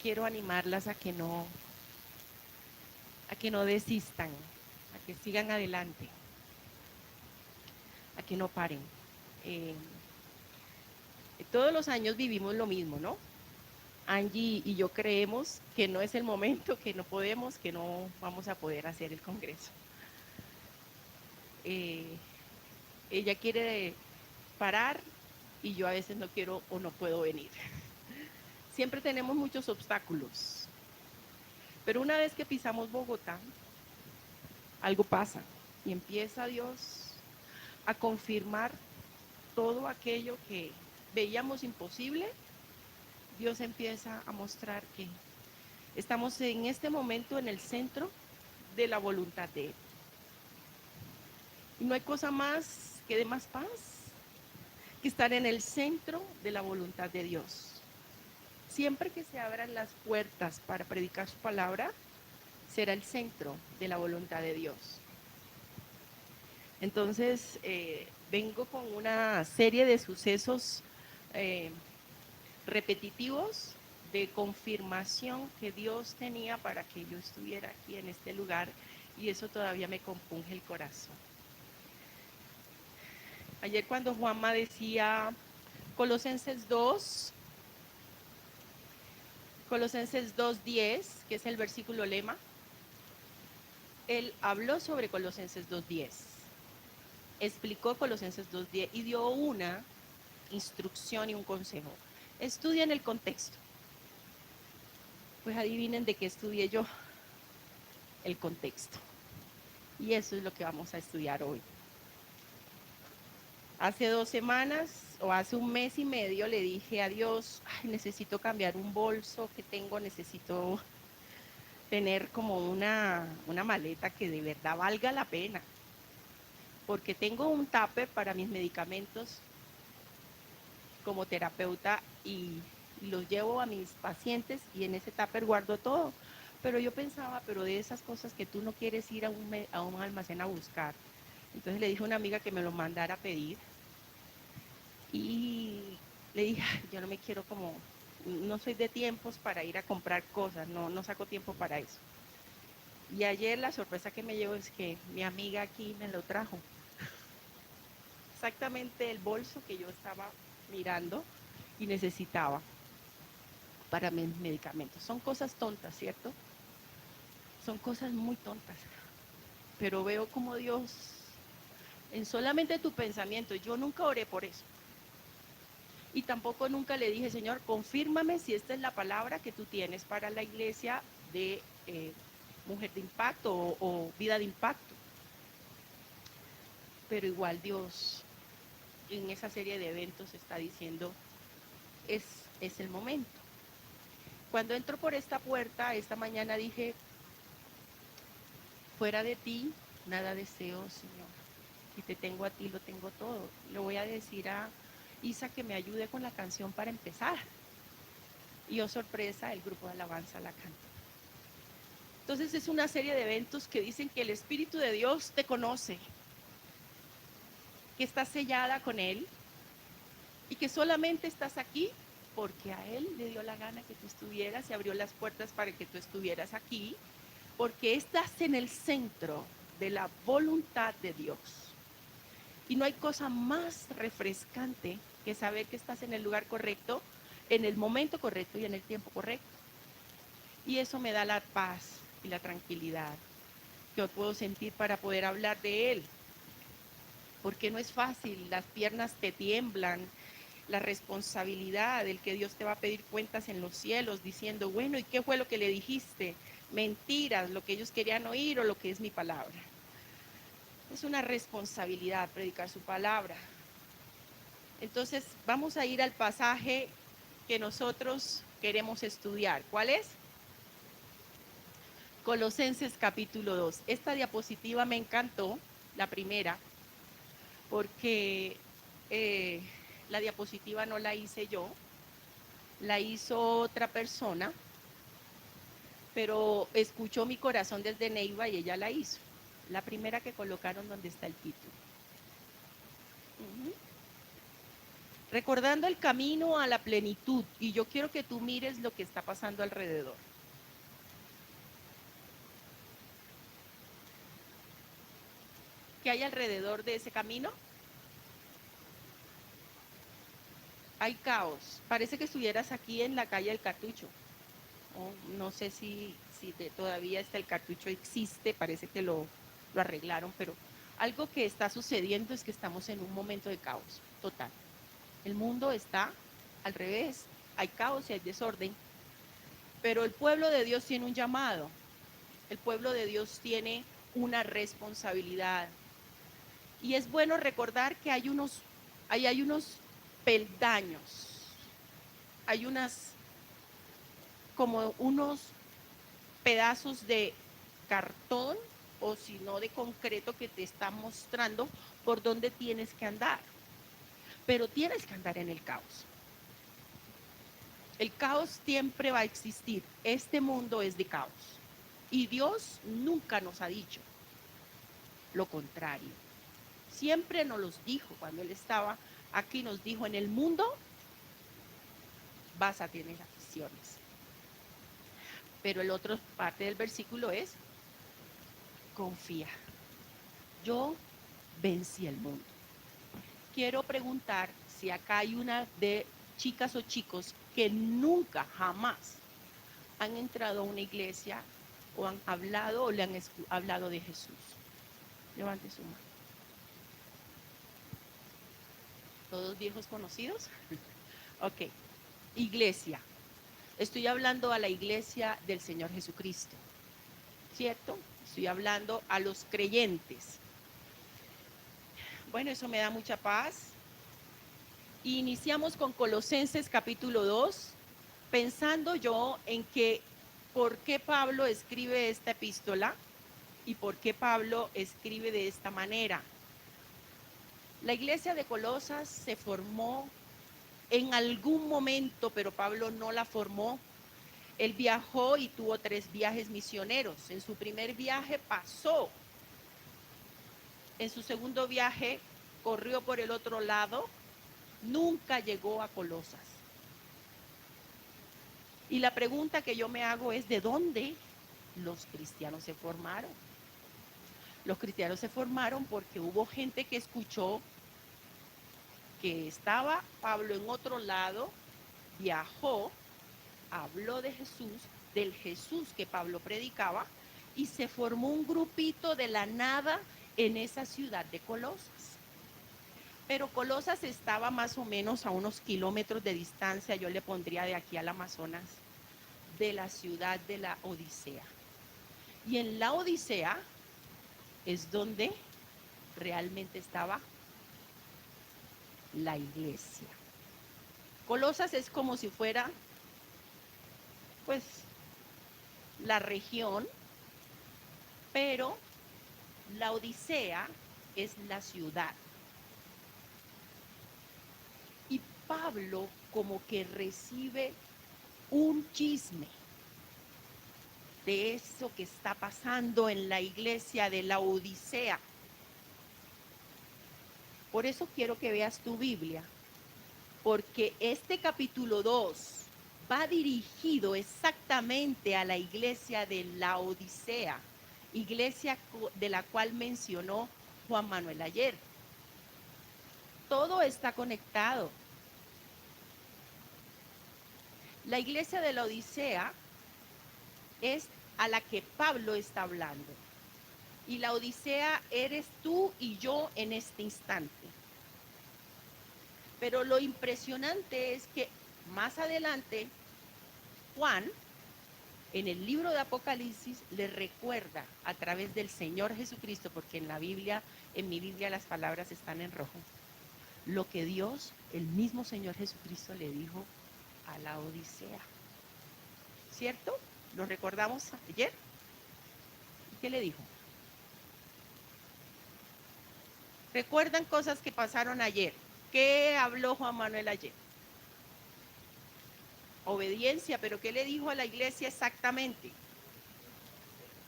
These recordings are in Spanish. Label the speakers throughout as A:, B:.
A: quiero animarlas a que no desistan, a que sigan adelante, a que no paren. Eh, Todos los años vivimos lo mismo, ¿no? Angie y yo creemos que no es el momento, que no podemos, que no vamos a poder hacer el congreso. Eh, Ella quiere parar y yo a veces no quiero o no puedo venir. Siempre tenemos muchos obstáculos, pero una vez que pisamos Bogotá, algo pasa y empieza Dios a confirmar todo aquello que veíamos imposible. Dios empieza a mostrar que estamos en este momento en el centro de la voluntad de Él. Y no hay cosa más que dé más paz que estar en el centro de la voluntad de Dios. Siempre que se abran las puertas para predicar su palabra, será el centro de la voluntad de Dios. Entonces, vengo con una serie de sucesos eh, repetitivos de confirmación que Dios tenía para que yo estuviera aquí en este lugar, y eso todavía me compunge el corazón. Ayer cuando Juanma decía Colosenses 2, Colosenses 2:10, que es el versículo lema, él habló sobre Colosenses 2:10, explicó Colosenses 2:10 y dio una instrucción y un consejo. Estudien el contexto. Pues adivinen de qué estudié yo, el contexto. Y eso es lo que vamos a estudiar hoy. Hace 2 semanas o hace un mes y medio le dije a Dios, ay, necesito cambiar un bolso que tengo, necesito tener como una maleta que de verdad valga la pena, porque tengo un tupper para mis medicamentos como terapeuta y los llevo a mis pacientes y en ese tupper guardo todo. Pero yo pensaba, pero de esas cosas que tú no quieres ir a un almacén a buscar. Entonces le dije a una amiga que me lo mandara a pedir y le dije, yo no me quiero como, no soy de tiempos para ir a comprar cosas, no saco tiempo para eso. Y ayer la sorpresa que me llevo es que mi amiga aquí me lo trajo. Exactamente el bolso que yo estaba mirando y necesitaba para mis medicamentos. Son cosas tontas, ¿cierto? Son cosas muy tontas. Pero veo como Dios, en solamente tu pensamiento, yo nunca oré por eso. Y tampoco nunca le dije, Señor, confírmame si esta es la palabra que tú tienes para la iglesia de Mujer de Impacto o Vida de Impacto. Pero igual Dios en esa serie de eventos está diciendo, es el momento. Cuando entro por esta puerta, esta mañana dije, fuera de ti, nada deseo, Señor. Si te tengo a ti, lo tengo todo. Le voy a decir a Isa que me ayude con la canción para empezar. Y oh sorpresa, el grupo de alabanza la canta. Entonces es una serie de eventos que dicen que el Espíritu de Dios te conoce, que estás sellada con Él y que solamente estás aquí porque a Él le dio la gana que tú estuvieras y abrió las puertas para que tú estuvieras aquí, porque estás en el centro de la voluntad de Dios. Y no hay cosa más refrescante que saber que estás en el lugar correcto, en el momento correcto y en el tiempo correcto. Y eso me da la paz y la tranquilidad que yo puedo sentir para poder hablar de Él. Porque no es fácil, las piernas te tiemblan, la responsabilidad del que Dios te va a pedir cuentas en los cielos, diciendo, bueno, ¿y qué fue lo que le dijiste? Mentiras, lo que ellos querían oír o lo que es mi palabra. Es una responsabilidad predicar su palabra. Entonces, vamos a ir al pasaje que nosotros queremos estudiar. ¿Cuál es? Colosenses capítulo 2. Esta diapositiva me encantó, la primera, porque la diapositiva no la hice yo, la hizo otra persona, pero escuchó mi corazón desde Neiva y ella la hizo. La primera que colocaron donde está el título. recordando el camino a la plenitud. Y yo quiero que tú mires lo que está pasando alrededor. ¿Qué hay alrededor de ese camino? Hay caos. Parece que estuvieras aquí en la calle del Cartucho. Oh, no sé si todavía está el cartucho, existe, parece que lo arreglaron, pero algo que está sucediendo es que estamos en un momento de caos total. El mundo está al revés, hay caos y hay desorden, pero el pueblo de Dios tiene un llamado, el pueblo de Dios tiene una responsabilidad. Y es bueno recordar que hay unos peldaños, hay como unos pedazos de cartón o si no de concreto que te está mostrando por dónde tienes que andar. Pero tienes que andar en el caos. El caos siempre va a existir. Este mundo es de caos. Y Dios nunca nos ha dicho lo contrario. Siempre nos los dijo cuando Él estaba aquí, nos dijo, en el mundo vas a tener aflicciones. Pero el otro parte del versículo es, confía. Yo vencí el mundo. Quiero preguntar si acá hay una de chicas o chicos que nunca, jamás han entrado a una iglesia o han hablado o le han hablado de Jesús. Levante su mano. ¿Todos viejos conocidos? Ok. Iglesia. Estoy hablando a la iglesia del Señor Jesucristo, ¿cierto? Estoy hablando a los creyentes. Bueno, eso me da mucha paz. Iniciamos con Colosenses capítulo 2, pensando yo en que por qué Pablo escribe esta epístola y por qué Pablo escribe de esta manera. La iglesia de Colosas se formó en algún momento, pero Pablo no la formó. Él viajó y tuvo 3 viajes misioneros. En su primer viaje pasó. En su segundo viaje corrió por el otro lado. Nunca llegó a Colosas. Y la pregunta que yo me hago es, ¿de dónde los cristianos se formaron? Los cristianos se formaron porque hubo gente que escuchó que estaba Pablo en otro lado, viajó, habló de Jesús, del Jesús que Pablo predicaba, y se formó un grupito de la nada en esa ciudad de Colosas. Pero Colosas estaba más o menos a unos kilómetros de distancia, yo le pondría de aquí al Amazonas, de la ciudad de la Odisea. Y en la Odisea es donde realmente estaba la iglesia. Colosas es como si fuera, pues, la región, pero la Odisea es la ciudad. Y Pablo como que recibe un chisme de eso que está pasando en la iglesia de la Odisea. Por eso quiero que veas tu Biblia, porque este capítulo 2 va dirigido exactamente a la iglesia de la Odisea, iglesia de la cual mencionó Juan Manuel ayer. Todo está conectado. La iglesia de la Odisea es a la que Pablo está hablando. Y la Odisea eres tú y yo en este instante. Pero lo impresionante es que más adelante Juan, en el libro de Apocalipsis, le recuerda a través del Señor Jesucristo, porque en la Biblia, en mi Biblia las palabras están en rojo, lo que Dios, el mismo Señor Jesucristo le dijo a la Odisea. ¿Cierto? ¿Lo recordamos ayer? ¿Qué le dijo? ¿Recuerdan cosas que pasaron ayer? ¿Qué habló Juan Manuel ayer? Obediencia, pero ¿qué le dijo a la iglesia exactamente?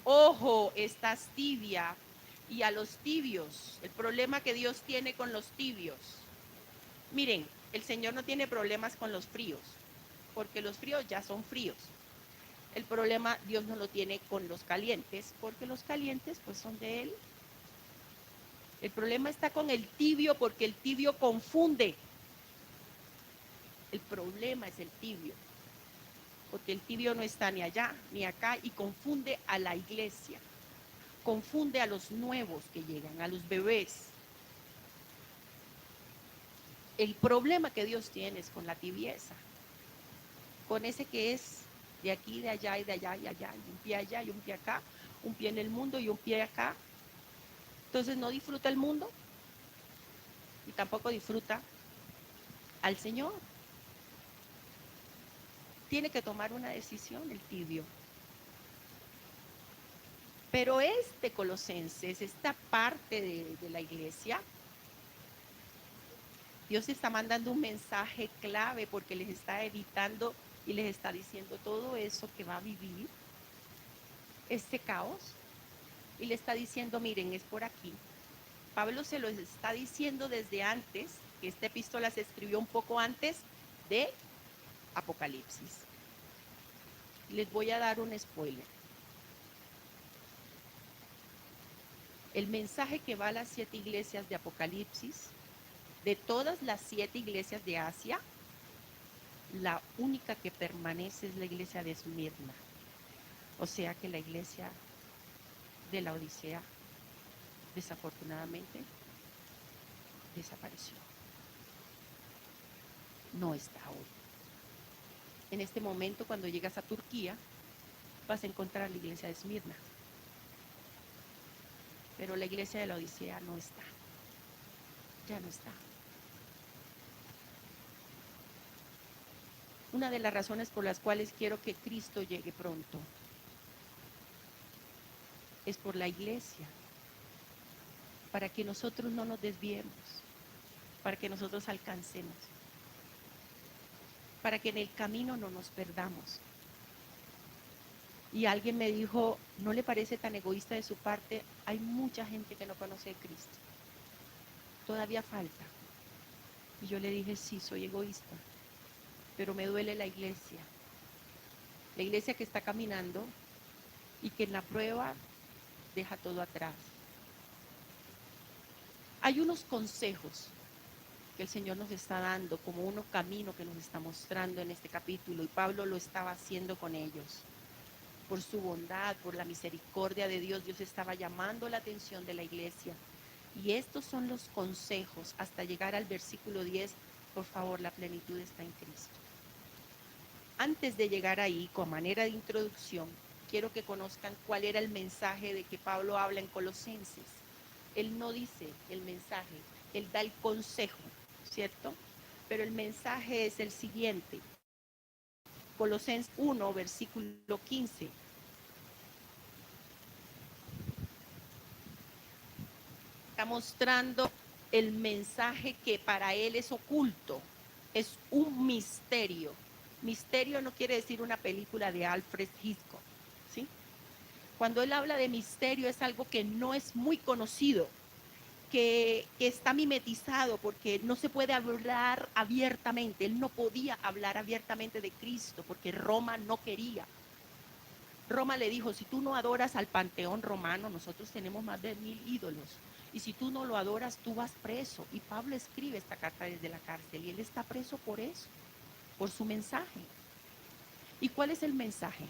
A: Ojo, estás tibia. Y a los tibios, el problema que Dios tiene con los tibios. Miren, El Señor no tiene problemas con los fríos, porque los fríos ya son fríos. El problema Dios no lo tiene con los calientes, porque los calientes pues son de Él. El problema está con el tibio, porque el tibio confunde. El problema es el tibio, porque el tibio no está ni allá ni acá y confunde a la iglesia, confunde a los nuevos que llegan, a los bebés. El problema que Dios tiene es con la tibieza, con ese que es de aquí, de allá y de allá y allá, y un pie allá y un pie acá, un pie en el mundo y un pie acá. Entonces no disfruta el mundo y tampoco disfruta al Señor. Tiene que tomar una decisión el tibio. Pero este Colosenses, esta parte de la iglesia, Dios está mandando un mensaje clave porque les está evitando y les está diciendo todo eso que va a vivir, este caos, y le está diciendo, miren, es por aquí. Pablo se lo está diciendo desde antes, que esta epístola se escribió un poco antes de Apocalipsis. Les voy a dar un spoiler. El mensaje que va a las 7 iglesias de Apocalipsis, de todas las 7 iglesias de Asia, la única que permanece es la iglesia de Esmirna. O sea que la iglesia de la Odisea, desafortunadamente, desapareció. No está hoy. En este momento, cuando llegas a Turquía, vas a encontrar la iglesia de Esmirna. Pero la iglesia de la Odisea no está. Ya no está. Una de las razones por las cuales quiero que Cristo llegue pronto es por la iglesia, para que nosotros no nos desviemos, para que nosotros alcancemos, para que en el camino no nos perdamos. Y alguien me dijo, ¿no le parece tan egoísta de su parte? Hay mucha gente que no conoce a Cristo. Todavía falta. Y yo le dije, sí, soy egoísta, pero me duele la iglesia que está caminando y que en la prueba deja todo atrás. Hay unos consejos que el Señor nos está dando, como un camino que nos está mostrando en este capítulo, y Pablo lo estaba haciendo con ellos. Por su bondad, por la misericordia de Dios, Dios estaba llamando la atención de la iglesia. Y estos son los consejos hasta llegar al versículo 10. Por favor, la plenitud está en Cristo. Antes de llegar ahí, con manera de introducción, quiero que conozcan cuál era el mensaje de que Pablo habla en Colosenses. Él no dice el mensaje, él da el consejo, ¿cierto? Pero el mensaje es el siguiente. Colosenses 1, versículo 15. Está mostrando el mensaje que para él es oculto, es un misterio. Misterio no quiere decir una película de Alfred Hitchcock, ¿sí? Cuando él habla de misterio es algo que no es muy conocido, que está mimetizado porque no se puede hablar abiertamente. Él no podía hablar abiertamente de Cristo porque Roma no quería. Roma le dijo, si tú no adoras al panteón romano, nosotros tenemos más de 1000 ídolos, y si tú no lo adoras, tú vas preso. Y Pablo escribe esta carta desde la cárcel, y él está preso por eso, por su mensaje. ¿Y cuál es el mensaje?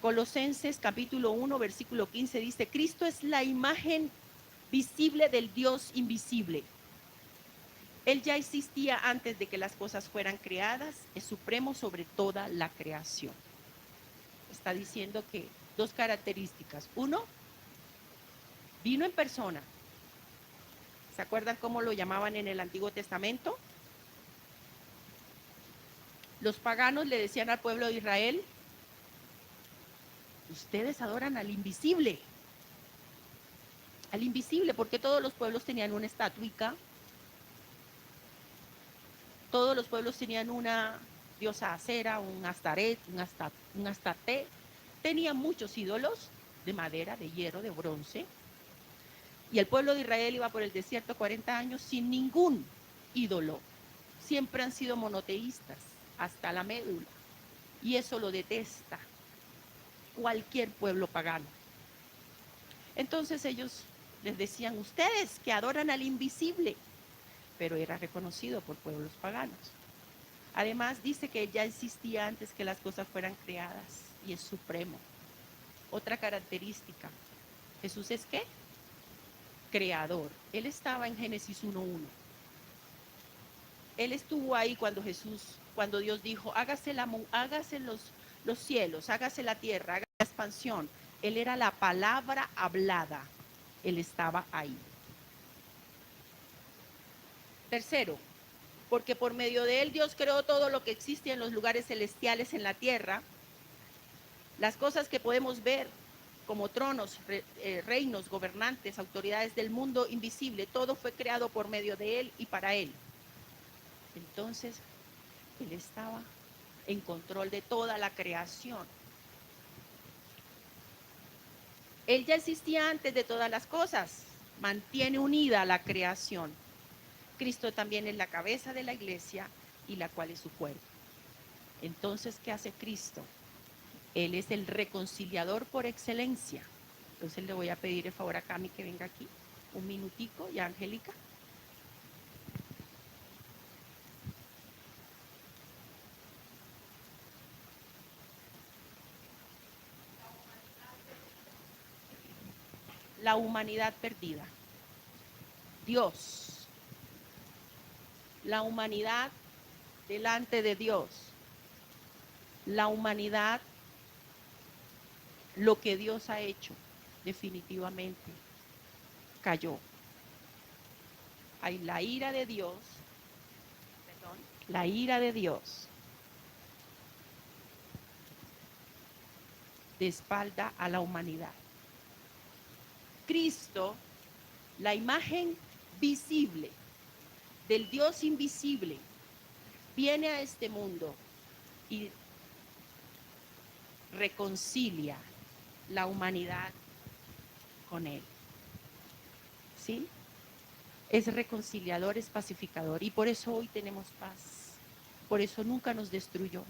A: Colosenses capítulo 1, versículo 15 dice, Cristo es la imagen visible del Dios invisible. Él ya existía antes de que las cosas fueran creadas, es supremo sobre toda la creación. Está diciendo que 2 características. 1, vino en persona. ¿Se acuerdan cómo lo llamaban en el Antiguo Testamento? Los paganos le decían al pueblo de Israel, ustedes adoran al invisible, porque todos los pueblos tenían una estatuica, todos los pueblos tenían una diosa acera, un astaret, un astarte, tenían muchos ídolos de madera, de hierro, de bronce, y el pueblo de Israel iba por el desierto 40 años sin ningún ídolo, siempre han sido monoteístas hasta la médula, y eso lo detesta cualquier pueblo pagano. Entonces ellos les decían, ustedes que adoran al invisible, pero era reconocido por pueblos paganos. Además dice que ya existía antes que las cosas fueran creadas y es supremo. Otra característica, Jesús es ¿qué? Creador. Él estaba en Génesis 1:1. Él estuvo ahí cuando Dios dijo, hágase los cielos, hágase la tierra, hágase la expansión. Él era la palabra hablada. Él estaba ahí. Tercero, porque por medio de él Dios creó todo lo que existe en los lugares celestiales en la tierra, las cosas que podemos ver como tronos, reinos, gobernantes, autoridades del mundo invisible, todo fue creado por medio de él y para él. Entonces, él estaba en control de toda la creación. Él ya existía antes de todas las cosas, mantiene unida la creación. Cristo también es la cabeza de la iglesia y la cual es su cuerpo. Entonces, ¿qué hace Cristo? Él es el reconciliador por excelencia. Entonces le voy a pedir el favor a Cami que venga aquí un minutico, y a Angélica. La humanidad perdida. Dios. La humanidad delante de Dios. La humanidad, lo que Dios ha hecho, definitivamente cayó. Hay la ira de Dios, perdón, la ira de Dios de espalda a la humanidad. Cristo, la imagen visible del Dios invisible, viene a este mundo y reconcilia la humanidad con él. ¿Sí? Es reconciliador, es pacificador, y por eso hoy tenemos paz. Por eso nunca nos destruyó.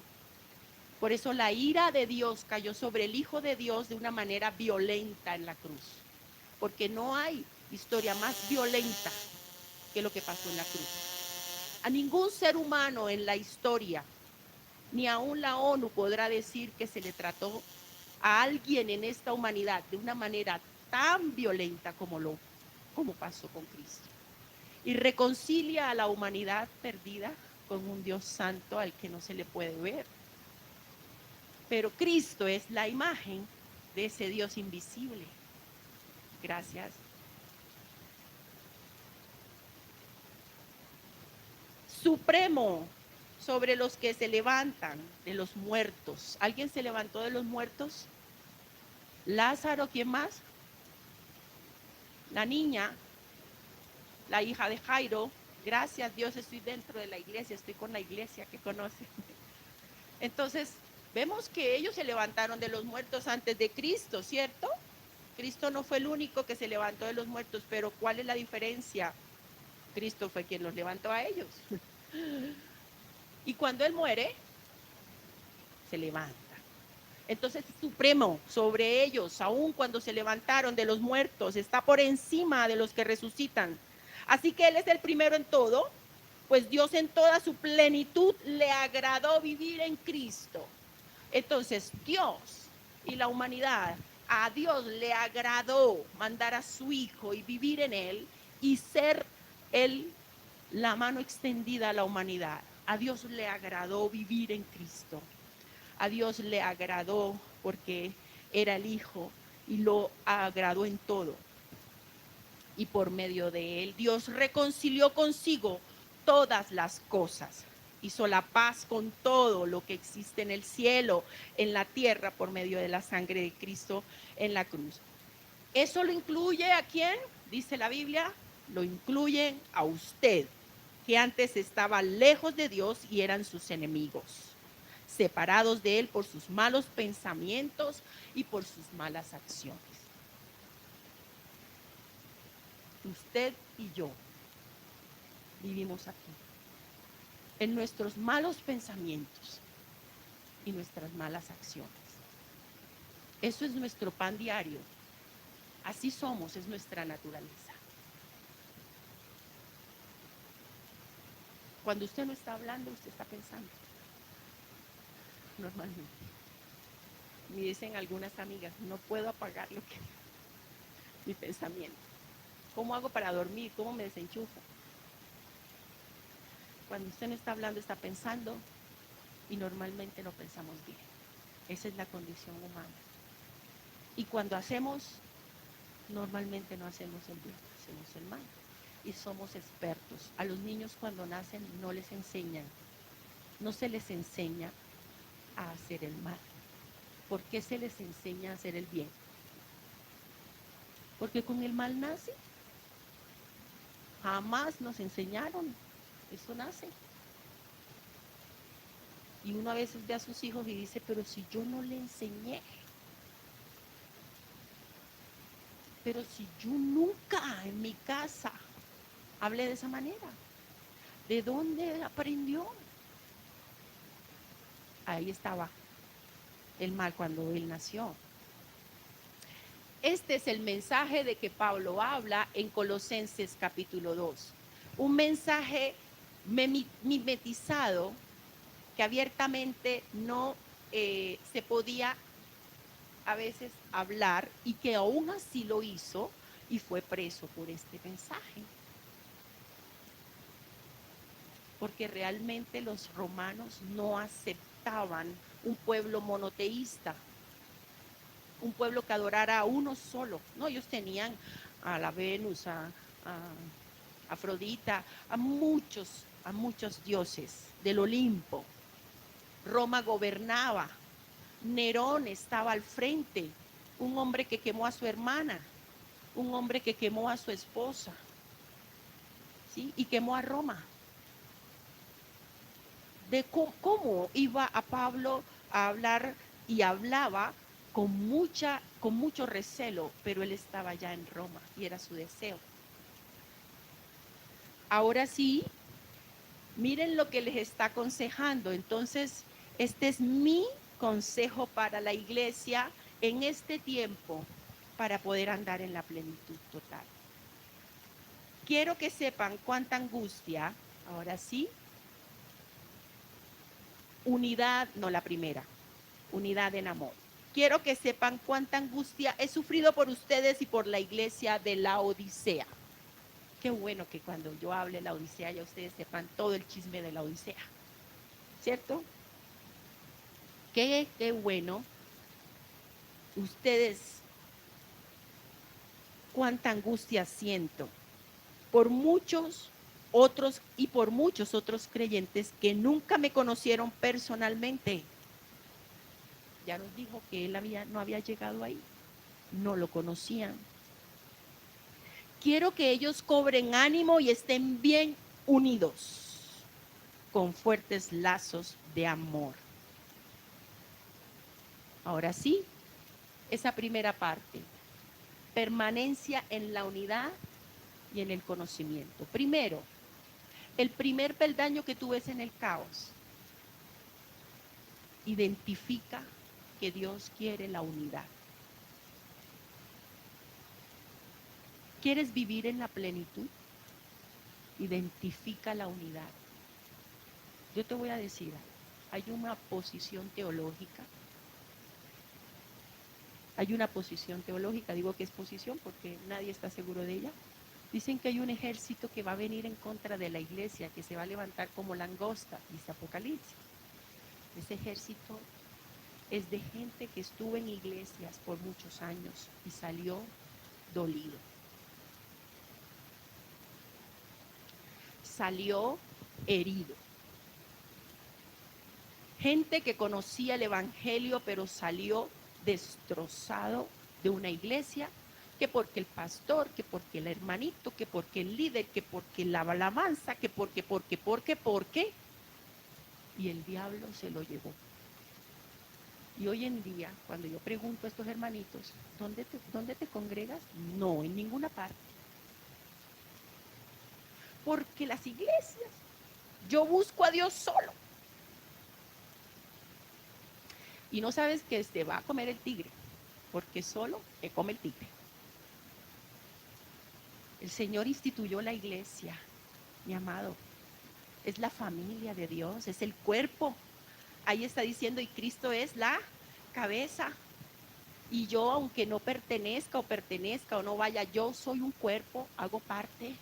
A: Por eso la ira de Dios cayó sobre el Hijo de Dios de una manera violenta en la cruz. Porque no hay historia más violenta que lo que pasó en la cruz. A ningún ser humano en la historia, ni aún la ONU podrá decir que se le trató a alguien en esta humanidad de una manera tan violenta como pasó con Cristo. Y reconcilia a la humanidad perdida con un Dios santo al que no se le puede ver. Pero Cristo es la imagen de ese Dios invisible. Gracias. Supremo sobre los que se levantan de los muertos. ¿Alguien se levantó de los muertos? Lázaro, ¿quién más? La niña, la hija de Jairo. Gracias Dios, estoy dentro de la iglesia, estoy con la iglesia que conoce. Entonces, vemos que ellos se levantaron de los muertos antes de Cristo, ¿cierto? Cristo no fue el único que se levantó de los muertos, pero ¿cuál es la diferencia? Cristo fue quien los levantó a ellos. Y cuando Él muere, se levanta. Entonces es supremo sobre ellos, aun cuando se levantaron de los muertos, está por encima de los que resucitan. Así que Él es el primero en todo, pues Dios en toda su plenitud le agradó vivir en Cristo. Entonces Dios y la humanidad, a Dios le agradó mandar a su Hijo y vivir en Él y ser Él la mano extendida a la humanidad. A Dios le agradó vivir en Cristo. A Dios le agradó porque era el Hijo y lo agradó en todo. Y por medio de él, Dios reconcilió consigo todas las cosas. Hizo la paz con todo lo que existe en el cielo, en la tierra, por medio de la sangre de Cristo en la cruz. ¿Eso lo incluye a quién? Dice la Biblia, lo incluye a usted, que antes estaba lejos de Dios y eran sus enemigos, separados de él por sus malos pensamientos y por sus malas acciones. Usted y yo vivimos aquí. en nuestros malos pensamientos y nuestras malas acciones. Eso es nuestro pan diario. Así somos, es nuestra naturaleza. Cuando usted no está hablando, usted está pensando. Normalmente. Me dicen algunas amigas, no puedo apagar mi pensamiento. ¿Cómo hago para dormir? ¿Cómo me desenchufo? Cuando usted no está hablando, está pensando y normalmente no pensamos bien. Esa es la condición humana. Y cuando hacemos, normalmente no hacemos el bien, hacemos el mal. Y somos expertos. A los niños cuando nacen no les enseñan, no se les enseña a hacer el mal. ¿Por qué se les enseña a hacer el bien? Porque con el mal nace. Jamás nos enseñaron. Eso nace. Y uno a veces ve a sus hijos y dice, pero si yo no le enseñé, pero si yo nunca en mi casa hablé de esa manera, ¿de dónde aprendió? Ahí estaba el mal cuando él nació. Este es el mensaje de que Pablo habla en Colosenses capítulo 2. Un mensaje mimetizado que abiertamente no se podía a veces hablar y que aún así lo hizo y fue preso por este mensaje. Porque realmente los romanos no aceptaban un pueblo monoteísta, un pueblo que adorara a uno solo. No, ellos tenían a la Venus, a Afrodita, a muchos dioses del Olimpo. Roma gobernaba, Nerón estaba al frente, un hombre que quemó a su hermana, un hombre que quemó a su esposa, ¿sí? Y quemó a Roma. De cómo iba a Pablo a hablar y hablaba con mucho recelo, pero él estaba ya en Roma y era su deseo. Ahora sí, miren lo que les está aconsejando. Entonces, este es mi consejo para la iglesia en este tiempo para poder andar en la plenitud total. Quiero que sepan cuánta angustia, ahora sí, unidad, no la primera, unidad en amor. Quiero que sepan cuánta angustia he sufrido por ustedes y por la iglesia de la Odisea. Qué bueno que cuando yo hable de la Odisea ya ustedes sepan todo el chisme de la Odisea, ¿cierto? Qué bueno ustedes, cuánta angustia siento por muchos otros y por muchos otros creyentes que nunca me conocieron personalmente. Ya nos dijo que él no había llegado ahí, no lo conocían. Quiero que ellos cobren ánimo y estén bien unidos, con fuertes lazos de amor. Ahora sí, esa primera parte, permanencia en la unidad y en el conocimiento. Primero, el primer peldaño que tú ves en el caos, identifica que Dios quiere la unidad. ¿Quieres vivir en la plenitud? Identifica la unidad. Yo te voy a decir, hay una posición teológica. Hay una posición teológica, digo que es posición porque nadie está seguro de ella. Dicen que hay un ejército que va a venir en contra de la iglesia, que se va a levantar como langosta, dice Apocalipsis. Ese ejército es de gente que estuvo en iglesias por muchos años y salió dolido. Salió herido. Gente que conocía el evangelio pero salió destrozado de una iglesia, que porque el pastor, que porque el hermanito, que porque el líder, que porque la alabanza, que porque, y el diablo se lo llevó. Y hoy en día, cuando yo pregunto a estos hermanitos, ¿dónde te congregas? No, en ninguna parte. Porque las iglesias Yo busco a Dios solo. Y no sabes que te va a comer el tigre, porque solo te come el tigre. El Señor instituyó la iglesia, mi amado. Es la familia de Dios, es el cuerpo. Ahí está diciendo, y Cristo es la cabeza. Y yo, aunque no pertenezca o no vaya, yo soy un cuerpo, hago parte.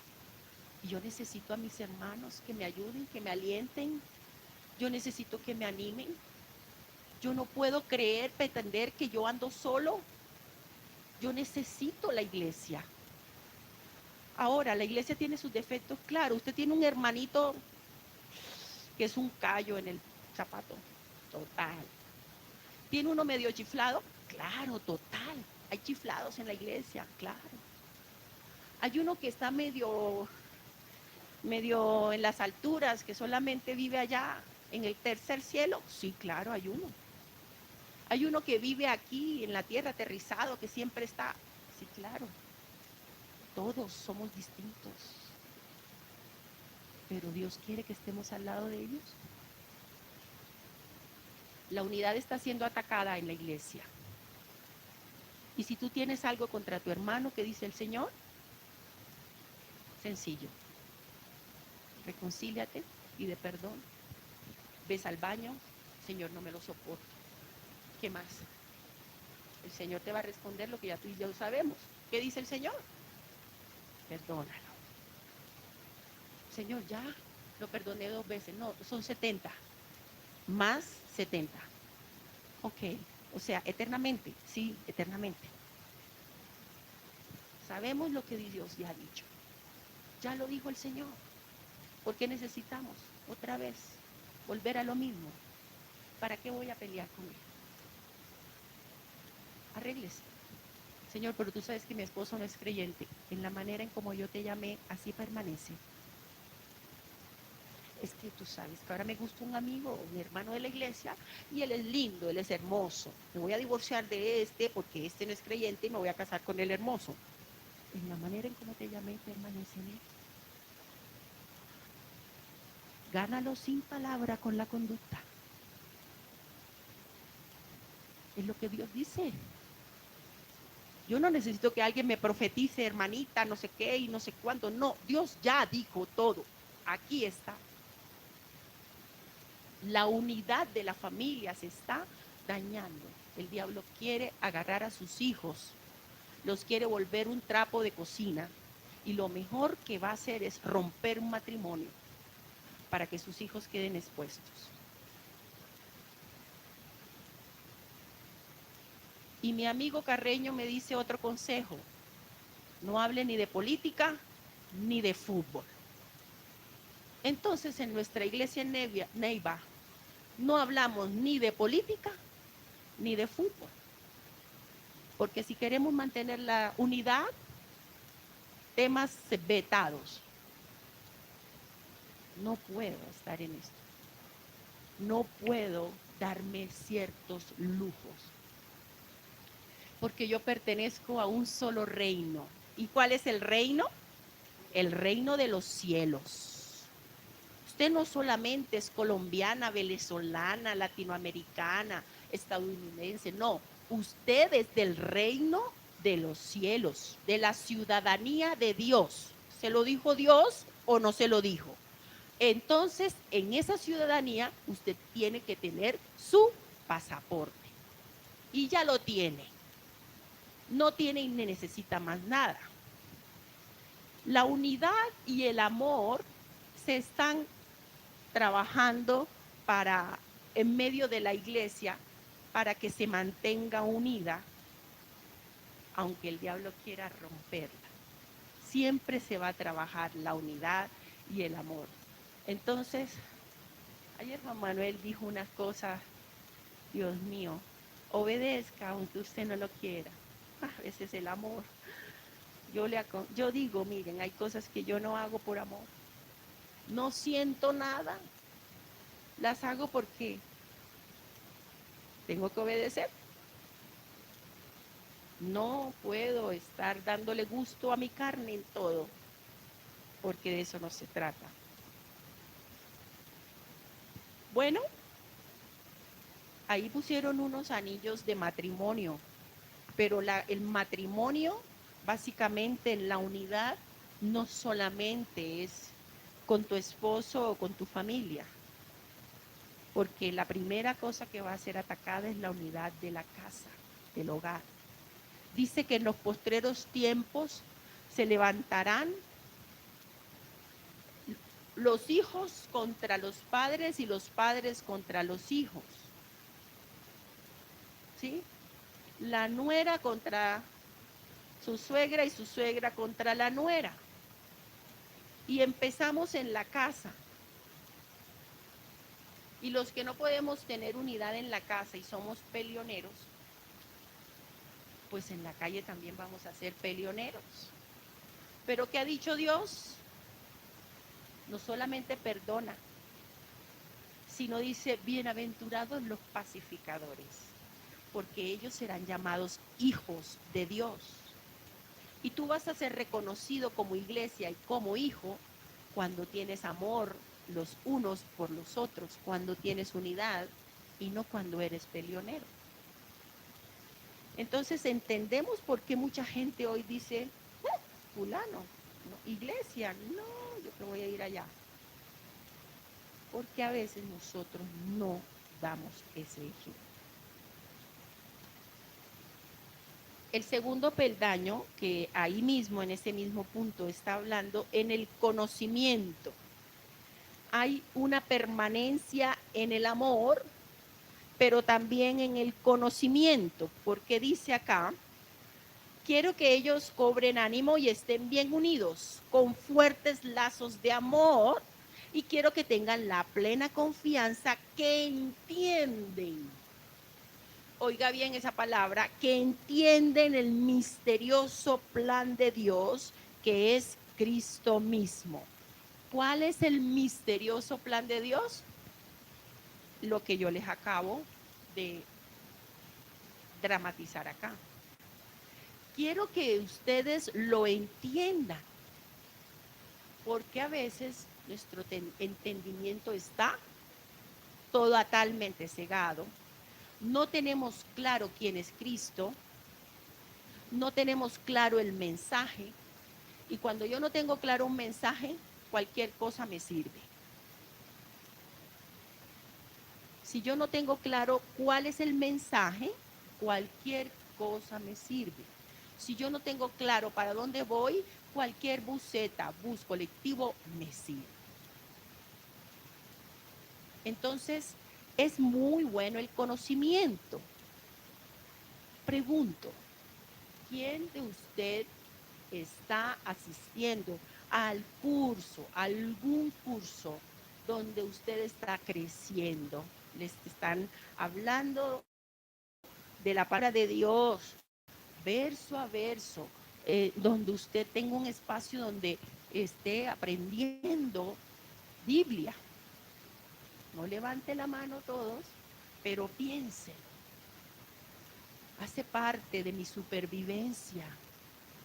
A: Y yo necesito a mis hermanos que me ayuden, que me alienten. Yo necesito que me animen. Yo no puedo creer, pretender que yo ando solo. Yo necesito la iglesia. Ahora, la iglesia tiene sus defectos, claro. Usted tiene un hermanito que es un callo en el zapato, total. ¿Tiene uno medio chiflado? Claro, total. Hay chiflados en la iglesia, claro. Hay uno que está medio en las alturas, que solamente vive allá en el tercer cielo. Sí, claro, hay uno. Hay uno que vive aquí en la tierra aterrizado, que siempre está. Sí, claro. Todos somos distintos. Pero Dios quiere que estemos al lado de ellos. La unidad está siendo atacada en la iglesia. Y si tú tienes algo contra tu hermano, ¿qué dice el Señor? Sencillo. Reconcíliate, pide perdón. Ves al baño, Señor, no me lo soporto. ¿Qué más? El Señor te va a responder lo que ya tú y yo sabemos. ¿Qué dice el Señor? Perdónalo. Señor, ya lo perdoné 2 veces. No, son 70. Más 70. Ok. O sea, eternamente. Sí, eternamente. Sabemos lo que Dios ya ha dicho. Ya lo dijo el Señor. ¿Por qué necesitamos otra vez volver a lo mismo? ¿Para qué voy a pelear con él? Arréglese. Señor, pero tú sabes que mi esposo no es creyente. En la manera en como yo te llamé, así permanece. Es que tú sabes que ahora me gusta un amigo, un hermano de la iglesia, y él es lindo, él es hermoso. Me voy a divorciar de este porque este no es creyente y me voy a casar con el hermoso. En la manera en como te llamé, permanece en él. Gánalo sin palabra con la conducta. Es lo que Dios dice. Yo no necesito que alguien me profetice, hermanita, no sé qué y no sé cuánto. No, Dios ya dijo todo. Aquí está. La unidad de la familia se está dañando. El diablo quiere agarrar a sus hijos, los quiere volver un trapo de cocina y lo mejor que va a hacer es romper un matrimonio para que sus hijos queden expuestos. Y mi amigo Carreño me dice otro consejo: no hable ni de política ni de fútbol. Entonces en nuestra iglesia en Neiva no hablamos ni de política ni de fútbol, porque si queremos mantener la unidad, temas vetados. No puedo estar en esto. No puedo darme ciertos lujos, porque yo pertenezco a un solo reino. ¿Y cuál es el reino? El reino de los cielos. Usted no solamente es colombiana, venezolana, latinoamericana, estadounidense, no. Usted es del reino de los cielos, de la ciudadanía de Dios. ¿Se lo dijo Dios o no se lo dijo? Entonces, en esa ciudadanía, usted tiene que tener su pasaporte. Y ya lo tiene. No tiene y necesita más nada. La unidad y el amor se están trabajando en medio de la iglesia, para que se mantenga unida, aunque el diablo quiera romperla. Siempre se va a trabajar la unidad y el amor. Entonces, ayer Juan Manuel dijo unas cosas, Dios mío, obedezca aunque usted no lo quiera. Ese es el amor. Yo digo, miren, hay cosas que yo no hago por amor. No siento nada, las hago porque tengo que obedecer. No puedo estar dándole gusto a mi carne en todo, porque de eso no se trata. Bueno, ahí pusieron unos anillos de matrimonio, pero el matrimonio, básicamente la unidad, no solamente es con tu esposo o con tu familia, porque la primera cosa que va a ser atacada es la unidad de la casa, del hogar. Dice que en los postreros tiempos se levantarán los hijos contra los padres y los padres contra los hijos, ¿sí? La nuera contra su suegra y su suegra contra la nuera. Y empezamos en la casa. Y los que no podemos tener unidad en la casa y somos peleoneros, pues en la calle también vamos a ser peleoneros. Pero ¿qué ha dicho Dios? No solamente perdona, sino dice, bienaventurados los pacificadores, porque ellos serán llamados hijos de Dios. Y tú vas a ser reconocido como iglesia y como hijo cuando tienes amor los unos por los otros, cuando tienes unidad y no cuando eres peleonero. Entonces entendemos por qué mucha gente hoy dice, fulano, no, iglesia, no, yo te voy a ir allá. Porque a veces nosotros no damos ese ejemplo. El segundo peldaño, que ahí mismo, en ese mismo punto, está hablando en el conocimiento. Hay una permanencia en el amor, pero también en el conocimiento, porque dice acá, quiero que ellos cobren ánimo y estén bien unidos, con fuertes lazos de amor, y quiero que tengan la plena confianza que entienden. Oiga bien esa palabra, que entienden el misterioso plan de Dios, que es Cristo mismo. ¿Cuál es el misterioso plan de Dios? Lo que yo les acabo de dramatizar acá. Quiero que ustedes lo entiendan, porque a veces nuestro entendimiento está totalmente cegado. No tenemos claro quién es Cristo, no tenemos claro el mensaje, y cuando yo no tengo claro un mensaje, cualquier cosa me sirve. Si yo no tengo claro cuál es el mensaje, cualquier cosa me sirve. Si yo no tengo claro para dónde voy, cualquier buseta, bus colectivo me sirve. Entonces, es muy bueno el conocimiento. Pregunto, ¿quién de usted está asistiendo al curso, algún curso donde usted está creciendo? Les están hablando de la palabra de Dios, verso a verso, donde usted tenga un espacio donde esté aprendiendo Biblia. No levante la mano todos, pero piensen, hace parte de mi supervivencia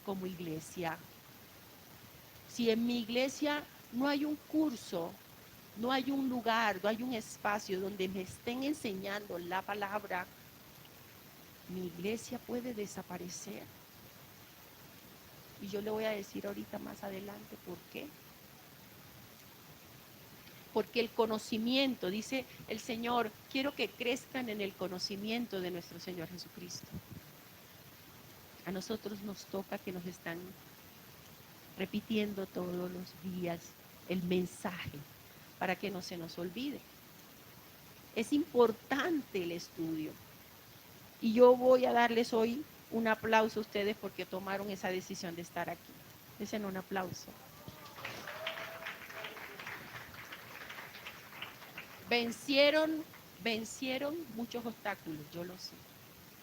A: como iglesia. Si en mi iglesia no hay un curso, no hay un lugar, no hay un espacio donde me estén enseñando la palabra, mi iglesia puede desaparecer. Y yo le voy a decir ahorita más adelante por qué. Porque el conocimiento, dice el Señor, quiero que crezcan en el conocimiento de nuestro Señor Jesucristo. A nosotros nos toca que nos están repitiendo todos los días el mensaje para que no se nos olvide. Es importante el estudio. Y yo voy a darles hoy un aplauso a ustedes porque tomaron esa decisión de estar aquí. Desen un aplauso. Vencieron muchos obstáculos, yo lo sé.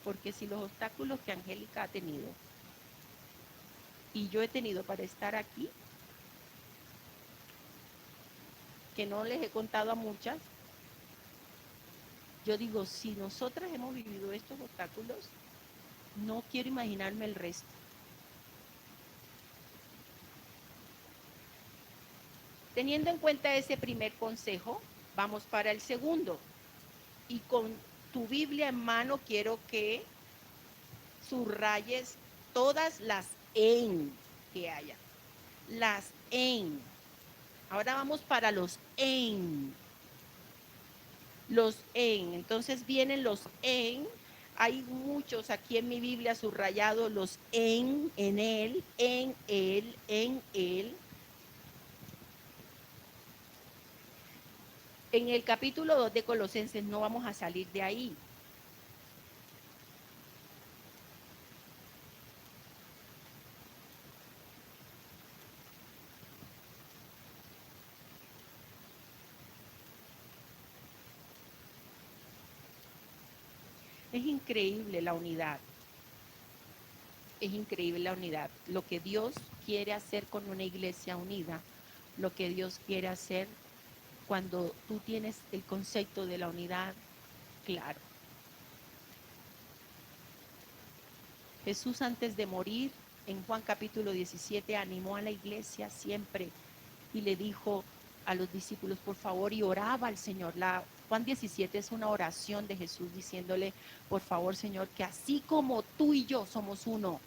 A: Porque si los obstáculos que Angélica ha tenido y yo he tenido para estar aquí, que no les he contado a muchas, yo digo, si nosotras hemos vivido estos obstáculos, no quiero imaginarme el resto. Teniendo en cuenta ese primer consejo, Vamos para el segundo. Y con tu Biblia en mano quiero que subrayes todas las en que haya. Las en. Ahora vamos para los en. Los en. Entonces vienen los en. Hay muchos aquí en mi Biblia subrayados, los en él, en él, en él. En el capítulo 2 de Colosenses no vamos a salir de ahí. Es increíble la unidad. Es increíble la unidad. Lo que Dios quiere hacer con una iglesia unida, lo que Dios quiere hacer cuando tú tienes el concepto de la unidad claro. Jesús antes de morir, en Juan capítulo 17, animó a la iglesia siempre y le dijo a los discípulos, por favor, y oraba al Señor. Juan 17 es una oración de Jesús diciéndole, por favor, Señor, que así como tú y yo somos uno,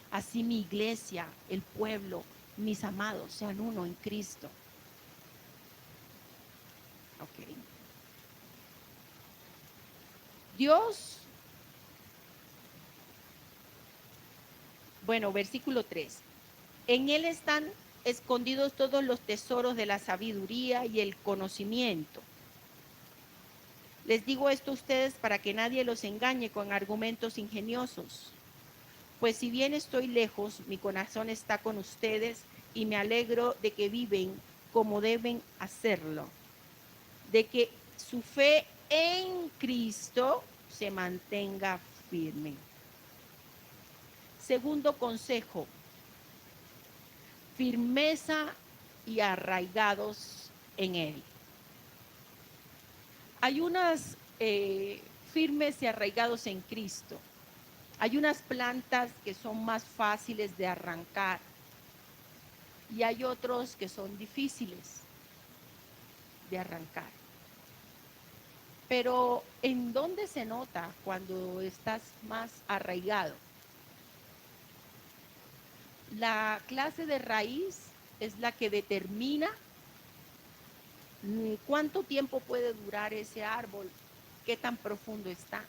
A: así mi iglesia, el pueblo, mis amados sean uno en Cristo. Ok. Dios, bueno, versículo 3. En Él están escondidos todos los tesoros de la sabiduría y el conocimiento. Les digo esto a ustedes para que nadie los engañe con argumentos ingeniosos. Pues si bien estoy lejos, mi corazón está con ustedes y me alegro de que viven como deben hacerlo, de que su fe en Cristo se mantenga firme. Segundo consejo, firmeza y arraigados en Él. Hay unas firmes y arraigados en Cristo. Hay unas plantas que son más fáciles de arrancar y hay otros que son difíciles de arrancar. Pero ¿en dónde se nota cuando estás más arraigado? La clase de raíz es la que determina cuánto tiempo puede durar ese árbol, qué tan profundo está.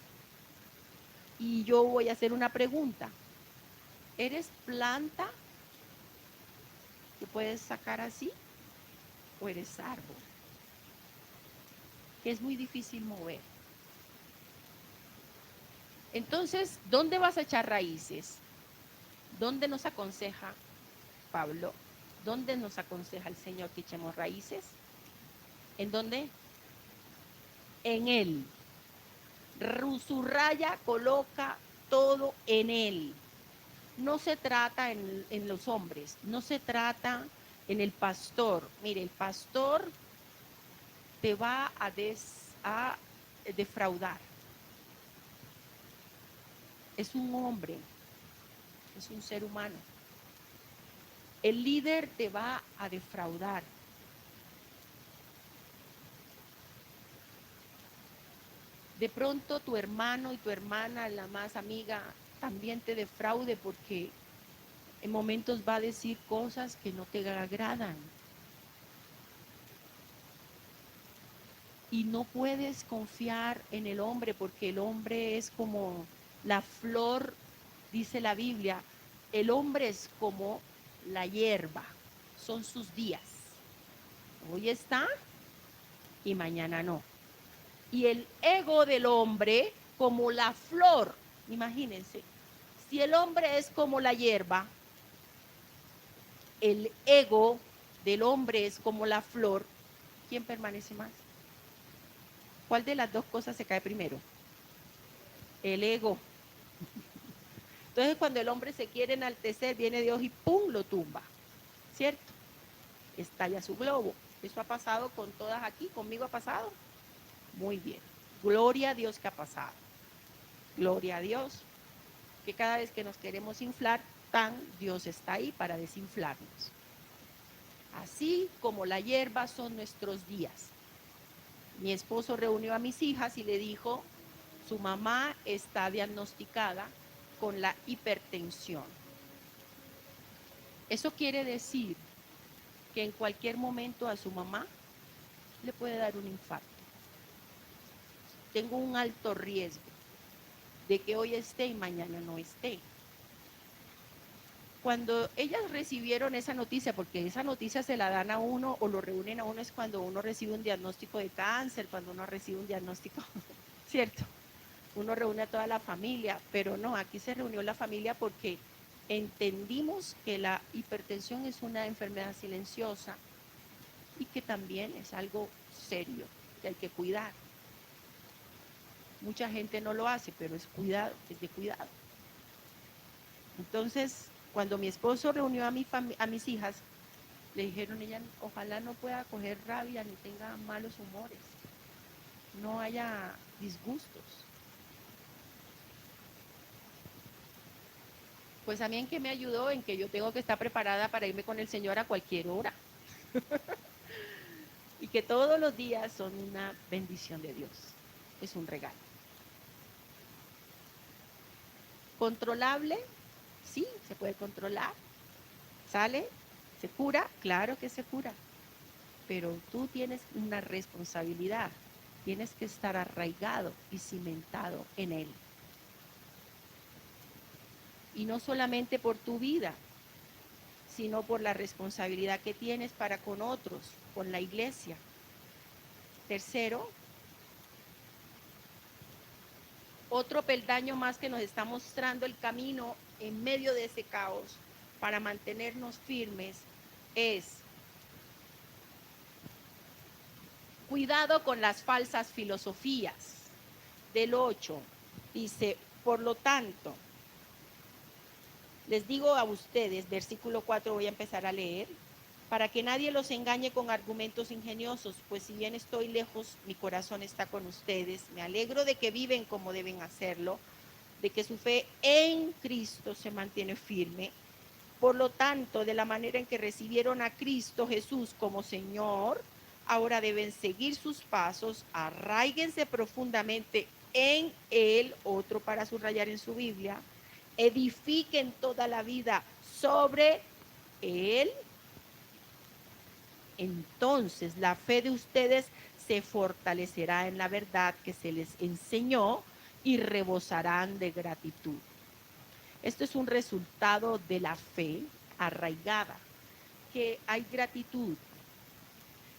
A: Y yo voy a hacer una pregunta. ¿Eres planta que puedes sacar así o eres árbol que es muy difícil mover? Entonces, ¿dónde vas a echar raíces? ¿Dónde nos aconseja Pablo? ¿Dónde nos aconseja el Señor que echemos raíces? ¿En dónde? En Él. Subraya, coloca todo en Él. No se trata en los hombres, no se trata en el pastor. Mire, el pastor te va a defraudar. Es un hombre, es un ser humano. El líder te va a defraudar. De pronto tu hermano y tu hermana, la más amiga, también te defraude porque en momentos va a decir cosas que no te agradan. Y no puedes confiar en el hombre porque el hombre es como la flor, dice la Biblia, el hombre es como la hierba, son sus días. Hoy está y mañana no. Y el ego del hombre como la flor, imagínense, si el hombre es como la hierba, el ego del hombre es como la flor, ¿quién permanece más? ¿Cuál de las dos cosas se cae primero? El ego. Entonces cuando el hombre se quiere enaltecer, viene Dios y ¡pum! Lo tumba, ¿cierto? Estalla su globo. Eso ha pasado con todas aquí, conmigo ha pasado. Muy bien. Gloria a Dios que ha pasado. Gloria a Dios que cada vez que nos queremos inflar, Dios está ahí para desinflarnos. Así como la hierba son nuestros días. Mi esposo reunió a mis hijas y le dijo, su mamá está diagnosticada con la hipertensión. Eso quiere decir que en cualquier momento a su mamá le puede dar un infarto. Tengo un alto riesgo de que hoy esté y mañana no esté. Cuando ellas recibieron esa noticia, porque esa noticia se la dan a uno o lo reúnen a uno, es cuando uno recibe un diagnóstico de cáncer, cuando uno recibe un diagnóstico, ¿cierto? Uno reúne a toda la familia, pero no, aquí se reunió la familia porque entendimos que la hipertensión es una enfermedad silenciosa y que también es algo serio, que hay que cuidar. Mucha gente no lo hace, pero es cuidado, es de cuidado. Entonces, cuando mi esposo reunió a mis hijas, le dijeron, ella ojalá no pueda coger rabia ni tenga malos humores, no haya disgustos. Pues a mí en que me ayudó en que yo tengo que estar preparada para irme con el Señor a cualquier hora. Y que todos los días son una bendición de Dios. Es un regalo. ¿Controlable? Sí, se puede controlar. ¿Sale? ¿Se cura? Claro que se cura. Pero tú tienes una responsabilidad. Tienes que estar arraigado y cimentado en Él. Y no solamente por tu vida, sino por la responsabilidad que tienes para con otros, con la iglesia. Tercero, otro peldaño más que nos está mostrando el camino en medio de ese caos para mantenernos firmes es cuidado con las falsas filosofías. Del 8 dice, por lo tanto, les digo a ustedes, versículo 4 voy a empezar a leer, para que nadie los engañe con argumentos ingeniosos, pues si bien estoy lejos, mi corazón está con ustedes. Me alegro de que viven como deben hacerlo, de que su fe en Cristo se mantiene firme. Por lo tanto, de la manera en que recibieron a Cristo Jesús como Señor, ahora deben seguir sus pasos, arraíguense profundamente en Él, otro para subrayar en su Biblia, edifiquen toda la vida sobre Él. Entonces la fe de ustedes se fortalecerá en la verdad que se les enseñó y rebosarán de gratitud. Esto es un resultado de la fe arraigada, que hay gratitud,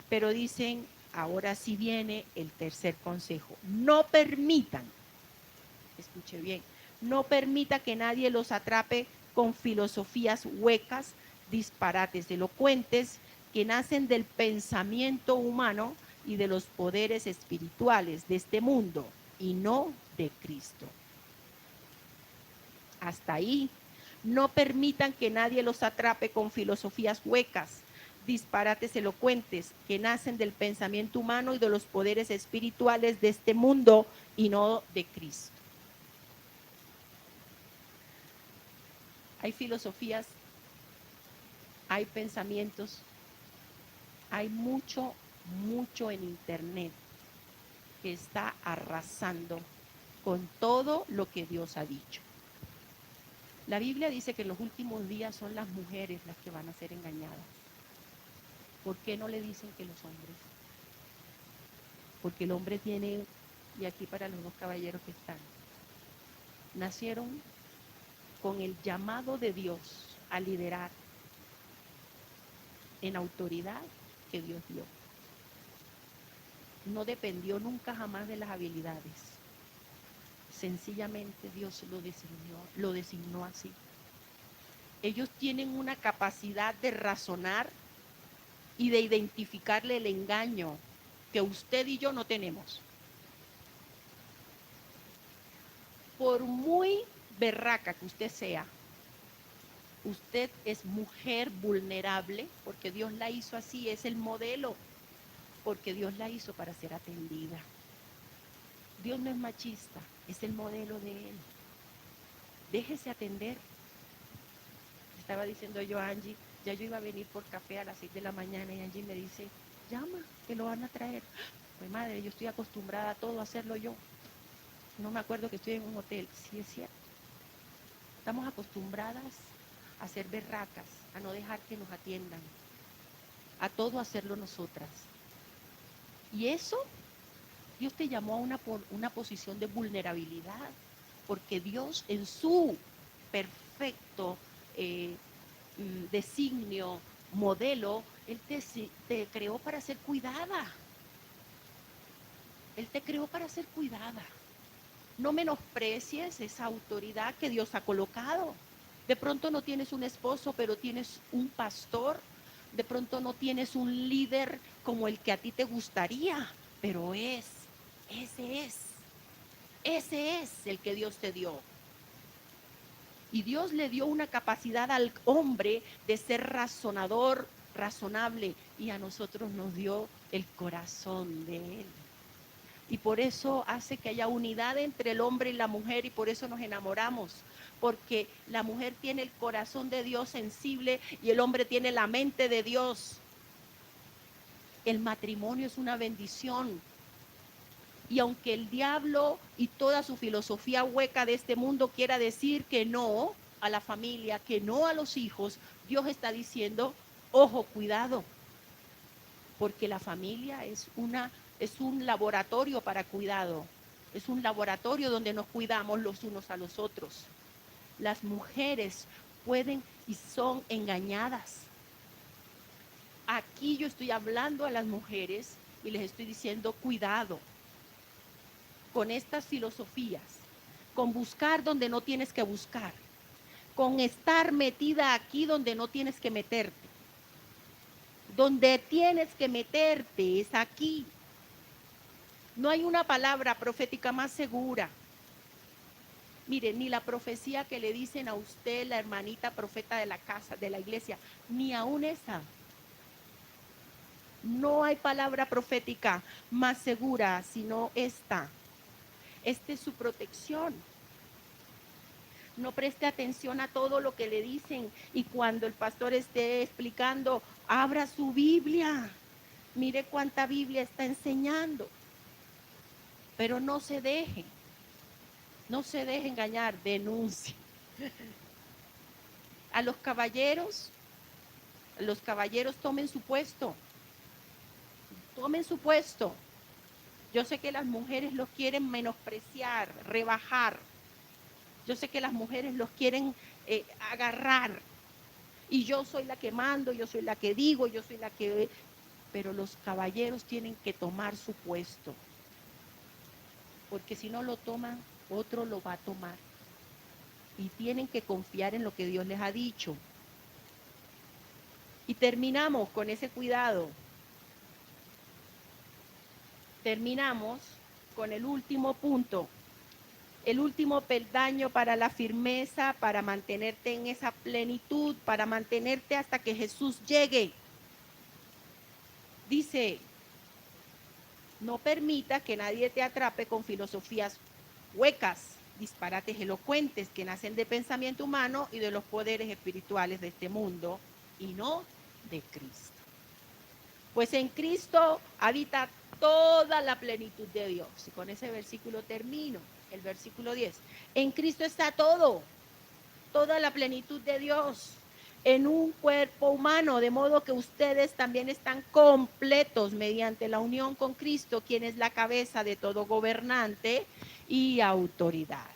A: pero dicen, ahora sí viene el tercer consejo, no permitan, escuche bien, no permita que nadie los atrape con filosofías huecas, disparates elocuentes que nacen del pensamiento humano y de los poderes espirituales de este mundo y no de Cristo. Hasta ahí. No permitan que nadie los atrape con filosofías huecas, disparates elocuentes que nacen del pensamiento humano y de los poderes espirituales de este mundo y no de Cristo. Hay filosofías, hay pensamientos, hay mucho en internet que está arrasando con todo lo que Dios ha dicho. La Biblia dice que en los últimos días son las mujeres las que van a ser engañadas. ¿Por qué no le dicen que los hombres? Porque el hombre tiene, y aquí para los dos caballeros que están, nacieron con el llamado de Dios a liderar en autoridad que Dios dio. No dependió nunca jamás de las habilidades. Sencillamente Dios lo designó así. Ellos tienen una capacidad de razonar y de identificarle el engaño que usted y yo no tenemos. Por muy berraca que usted sea, usted es mujer vulnerable porque Dios la hizo así, es el modelo, porque Dios la hizo para ser atendida. Dios no es machista, es el modelo de Él. Déjese atender. Estaba diciendo yo a Angie, ya yo iba a venir por café a las 6 de la mañana y Angie me dice, llama, que lo van a traer. Pues madre, yo estoy acostumbrada a todo hacerlo yo. No me acuerdo que estoy en un hotel. Sí es cierto. Estamos acostumbradas a ser berracas, a no dejar que nos atiendan, a todo hacerlo nosotras. Y eso, Dios te llamó a una posición de vulnerabilidad, porque Dios en su perfecto designio, modelo, Él te creó para ser cuidada. Él te creó para ser cuidada. No menosprecies esa autoridad que Dios ha colocado. De pronto no tienes un esposo, pero tienes un pastor. De pronto no tienes un líder como el que a ti te gustaría, pero ese es el que Dios te dio. Y Dios le dio una capacidad al hombre de ser razonador, razonable, y a nosotros nos dio el corazón de Él. Y por eso hace que haya unidad entre el hombre y la mujer, y por eso nos enamoramos, porque la mujer tiene el corazón de Dios sensible y el hombre tiene la mente de Dios. El matrimonio es una bendición. Y aunque el diablo y toda su filosofía hueca de este mundo quiera decir que no a la familia, que no a los hijos, Dios está diciendo, ojo, cuidado, porque la familia es un laboratorio para cuidado, es un laboratorio donde nos cuidamos los unos a los otros. Las mujeres pueden y son engañadas. Aquí yo estoy hablando a las mujeres y les estoy diciendo cuidado con estas filosofías, con buscar donde no tienes que buscar, con estar metida aquí donde no tienes que meterte. Donde tienes que meterte es aquí. No hay una palabra profética más segura. Mire, ni la profecía que le dicen a usted, la hermanita profeta de la casa, de la iglesia, ni aún esa. No hay palabra profética más segura sino esta. Esta es su protección. No preste atención a todo lo que le dicen, y cuando el pastor esté explicando, abra su Biblia. Mire cuánta Biblia está enseñando. Pero no se deje engañar, denuncie. A los caballeros tomen su puesto. Tomen su puesto. Yo sé que las mujeres los quieren menospreciar, rebajar. Yo sé que las mujeres los quieren agarrar. Y yo soy la que mando, yo soy la que digo, yo soy la que... Pero los caballeros tienen que tomar su puesto. Porque si no lo toman, otro lo va a tomar. Y tienen que confiar en lo que Dios les ha dicho. Y terminamos con ese cuidado. Terminamos con el último punto. El último peldaño para la firmeza, para mantenerte en esa plenitud, para mantenerte hasta que Jesús llegue. Dice, no permita que nadie te atrape con filosofías huecas, disparates elocuentes que nacen de pensamiento humano y de los poderes espirituales de este mundo, y no de Cristo. Pues en Cristo habita toda la plenitud de Dios. Y con ese versículo termino, el versículo 10. En Cristo está todo, toda la plenitud de Dios en un cuerpo humano, de modo que ustedes también están completos mediante la unión con Cristo, quien es la cabeza de todo gobernante y autoridad.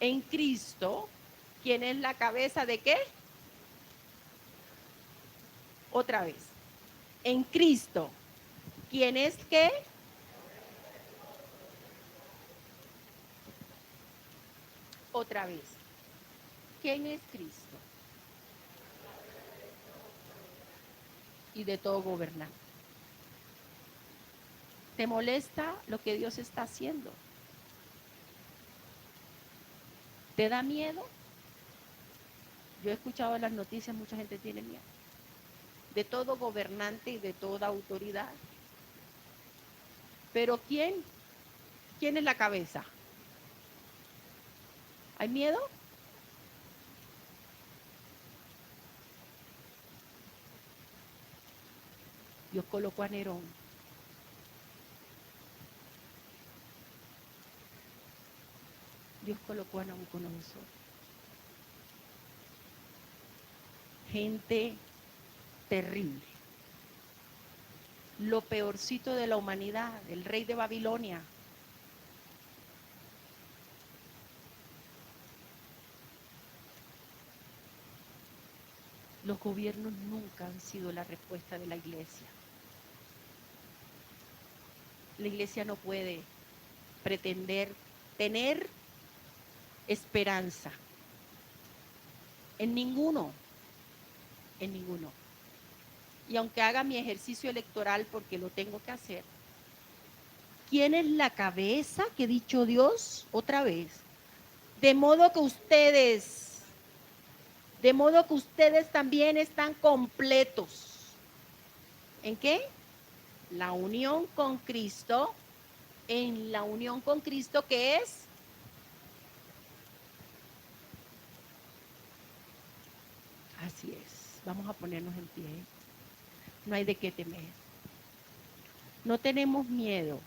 A: En Cristo, ¿quién es la cabeza de qué? Otra vez. En Cristo, ¿quién es qué? Otra vez. ¿Quién es Cristo? Y de todo gobernante. ¿Te molesta lo que Dios está haciendo? ¿Te da miedo? Yo he escuchado en las noticias, mucha gente tiene miedo. De todo gobernante y de toda autoridad. Pero ¿quién? ¿Quién es la cabeza? ¿Hay miedo? Dios colocó a Nerón Dios colocó a Nabucodonosor. Gente terrible. Lo peorcito de la humanidad, el rey de Babilonia. Los gobiernos nunca han sido la respuesta de la iglesia. La iglesia no puede pretender tener esperanza en ninguno, en ninguno. Y aunque haga mi ejercicio electoral porque lo tengo que hacer, ¿quién es la cabeza que dicho Dios otra vez? De modo que ustedes también están completos. ¿En qué? La unión con Cristo. En la unión con Cristo, ¿qué es? Así es. Vamos a ponernos en pie. No hay de qué temer. No tenemos miedo,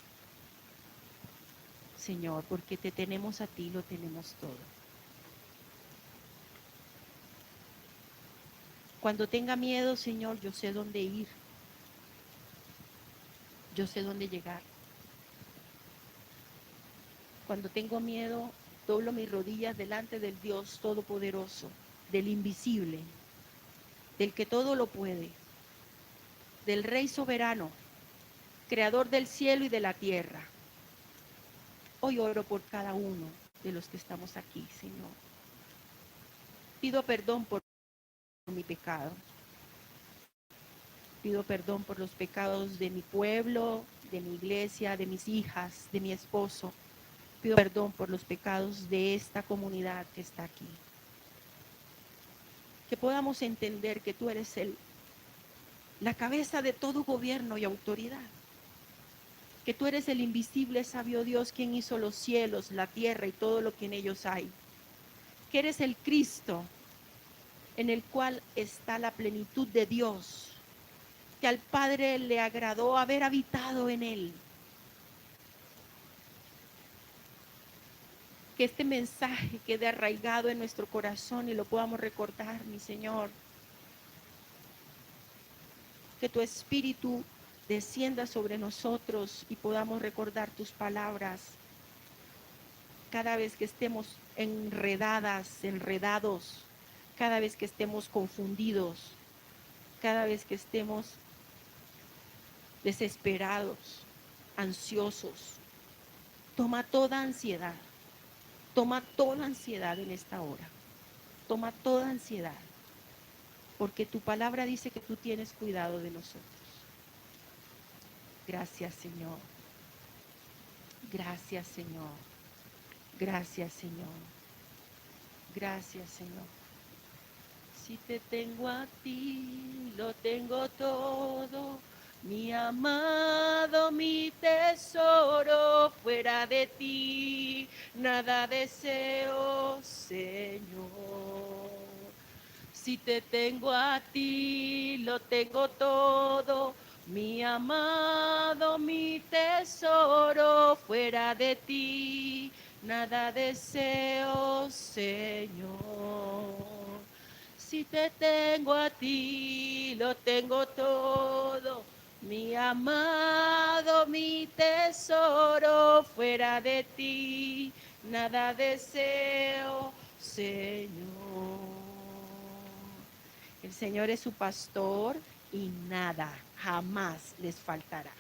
A: Señor, porque te tenemos a ti, lo tenemos todo. Cuando tenga miedo, Señor, yo sé dónde ir. Yo sé dónde llegar. Cuando tengo miedo, doblo mis rodillas delante del Dios Todopoderoso, del invisible, del que todo lo puede, del Rey soberano, creador del cielo y de la tierra. Hoy oro por cada uno de los que estamos aquí, Señor. Pido perdón por mi pecado. Pido perdón por los pecados de mi pueblo, de mi iglesia, de mis hijas, de mi esposo. Pido perdón por los pecados de esta comunidad que está aquí. Que podamos entender que tú eres la cabeza de todo gobierno y autoridad. Que tú eres el invisible sabio Dios, quien hizo los cielos, la tierra y todo lo que en ellos hay. Que eres el Cristo, en el cual está la plenitud de Dios. Que al Padre le agradó haber habitado en él. Que este mensaje quede arraigado en nuestro corazón y lo podamos recordar, mi Señor. Que tu Espíritu descienda sobre nosotros y podamos recordar tus palabras cada vez que estemos enredados, cada vez que estemos confundidos, cada vez que estemos desesperados, ansiosos. Toma toda ansiedad en esta hora. Toma toda ansiedad, porque tu palabra dice que tú tienes cuidado de nosotros. Gracias, Señor. Gracias, Señor. Gracias, Señor. Gracias, Señor. Si te tengo a ti, lo tengo todo. Mi amado, mi tesoro, fuera de ti, nada deseo, Señor. Si te tengo a ti, lo tengo todo. Mi amado, mi tesoro, fuera de ti, nada deseo, Señor. Si te tengo a ti, lo tengo todo. Mi amado, mi tesoro, fuera de ti, nada deseo, Señor. El Señor es su pastor y nada, jamás les faltará.